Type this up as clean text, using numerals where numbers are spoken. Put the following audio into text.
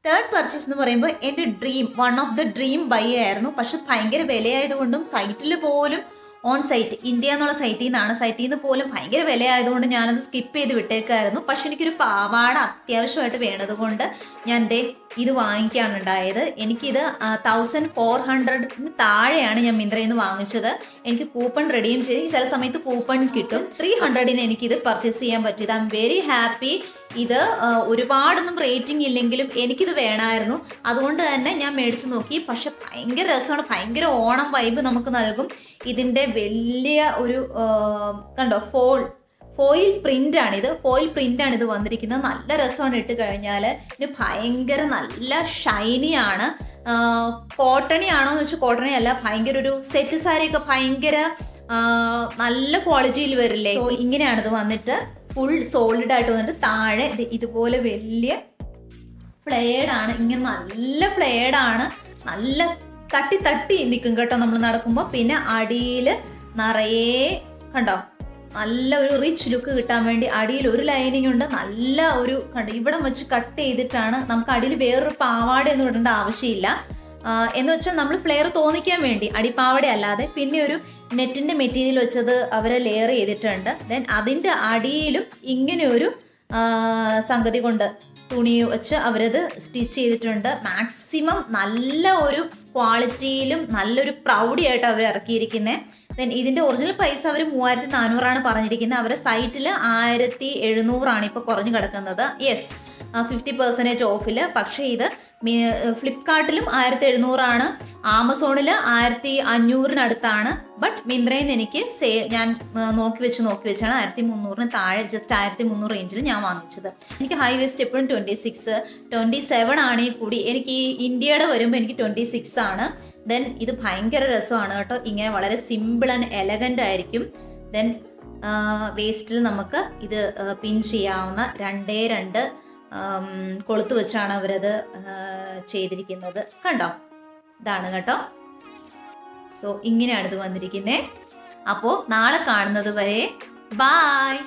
Third purchase എന്ന് പറയുമ്പോൾ എൻ്റെ one of the dream buy ആയിരുന്നു. പക്ഷെ ഭയങ്കര വിലയായതുകൊണ്ടും സൈറ്റിൽ പോലും ഓൺ സൈറ്റ് ഇന്ത്യ എന്നുള്ള സൈറ്റിൽ നിന്ന് പോലും ഭയങ്കര വിലയായതുകൊണ്ട് ഞാനത് സ്കിപ്പ് ചെയ്ത് വിട്ടേക്കായിരുന്നു. പക്ഷെ എനിക്കൊരു പാവാട അത്യാവശ്യമായിട്ട് വേണ്ടതുകൊണ്ട് ഞാൻ ഇത് വാങ്ങിക്കാനുണ്ടായത്. എനിക്കിത് 1400 താഴെയാണ് ഞാൻ മിന്ത്രയിൽ നിന്ന് വാങ്ങിച്ചത്. എനിക്ക് കൂപ്പൺ റെഡീം ചെയ്ത് ചില സമയത്ത് കൂപ്പൺ കിട്ടും. 300 എനിക്കിത് പർച്ചേസ് ചെയ്യാൻ പറ്റിയത്. I am very happy. ഇത് ഒരുപാടൊന്നും റേറ്റിംഗ് ഇല്ലെങ്കിലും എനിക്കിത് വേണമായിരുന്നു. അതുകൊണ്ട് തന്നെ ഞാൻ മേടിച്ച് നോക്കി. പക്ഷെ ഭയങ്കര രസമാണ്, ഭയങ്കര ഓണം വൈബ് നമുക്ക് നൽകും. ഇതിൻ്റെ വലിയ ഒരു കണ്ടോ ഫോയിൽ പ്രിൻ്റാണിത്. ഇത് വന്നിരിക്കുന്നത്. നല്ല രസമാണ് ഇട്ട് കഴിഞ്ഞാൽ. ഇത് ഭയങ്കര നല്ല ഷൈനിയാണ്. കോട്ടണി ആണോ എന്ന് വെച്ചാൽ കോട്ടണി അല്ല, ഭയങ്കര ഒരു സെറ്റ് സാരിയൊക്കെ ഭയങ്കര നല്ല ക്വാളിറ്റിയിൽ വരില്ലേ. സോ ഇങ്ങനെയാണിത് വന്നിട്ട് ഫുൾ സോളിഡ് ആയിട്ട് വന്നിട്ട് താഴെ ഇതുപോലെ വലിയ ഫ്ലെയർഡാണ്. ഇങ്ങനെ നല്ല ഫ്ലെയർഡാണ്. നല്ല തട്ടി നിൽക്കും കേട്ടോ നമ്മൾ നടക്കുമ്പോൾ. പിന്നെ അടിയിൽ നിറയെ കണ്ടോ നല്ല ഒരു റിച്ച് ലുക്ക് കിട്ടാൻ വേണ്ടി അടിയിൽ ഒരു ലൈനിങ് ഉണ്ട്. നല്ല ഒരു കണ്ടോ ഇവിടം വെച്ച് കട്ട് ചെയ്തിട്ടാണ്. നമുക്ക് അടിയിൽ വേറൊരു പാവാടയൊന്നും ഇടേണ്ട ആവശ്യമില്ല. എന്ന് വെച്ചാൽ നമ്മൾ ഫ്ലെയർ തോന്നിക്കാൻ വേണ്ടി അടിപ്പാവട അല്ലാതെ പിന്നെ ഒരു നെറ്റിന്റെ മെറ്റീരിയൽ വെച്ചത് അവരെ ലെയർ ചെയ്തിട്ടുണ്ട്. ദെൻ അതിൻ്റെ അടിയിലും ഇങ്ങനെ ഒരു സംഗതി കൊണ്ട് തുണി വെച്ച് അവരത് സ്റ്റിച്ച് ചെയ്തിട്ടുണ്ട്. മാക്സിമം നല്ല ഒരു ക്വാളിറ്റിയിലും നല്ലൊരു പ്രൗഡിയായിട്ട് അവർ ഇറക്കിയിരിക്കുന്നത്. ദെൻ ഇതിൻ്റെ ഒറിജിനൽ പ്രൈസ് അവർ 3400 പറഞ്ഞിരിക്കുന്നത്. അവരുടെ സൈറ്റിൽ 1700 ഇപ്പോൾ കുറഞ്ഞു കിടക്കുന്നത്. യെസ്, 50% ഓഫിൽ. പക്ഷേ ഇത് ഫ്ലിപ്കാർട്ടിലും 1700, ആമസോണിൽ 1500 ബട്ട് മിന്ത്രയിൽ നിന്ന് എനിക്ക് ഞാൻ നോക്കി വെച്ചാണ് 1300 താഴെ, ജസ്റ്റ് 1300 റേഞ്ചിൽ ഞാൻ വാങ്ങിച്ചത്. എനിക്ക് ഹൈ വേസ്റ്റ് എപ്പോഴും 26, 27 ആണെങ്കിൽ കൂടി എനിക്ക് ഈ ഇന്ത്യയുടെ വരുമ്പോൾ എനിക്ക് 26 ആണ്. ദെൻ ഇത് ഭയങ്കര രസമാണ് കേട്ടോ. ഇങ്ങനെ വളരെ സിമ്പിൾ ആൻഡ് എലഗൻ്റ് ആയിരിക്കും. ദെൻ വേസ്റ്റിൽ നമുക്ക് ഇത് പിൻ ചെയ്യാവുന്ന 2 കൊളുത്ത് വെച്ചാണ് അവരത് ചെയ്തിരിക്കുന്നത്. കണ്ടോ, ഇതാണ് കേട്ടോ. സോ ഇങ്ങനെയാണ് ഇത് വന്നിരിക്കുന്നത്. അപ്പോൾ നാളെ കാണുന്നത് വരെ ബായ്.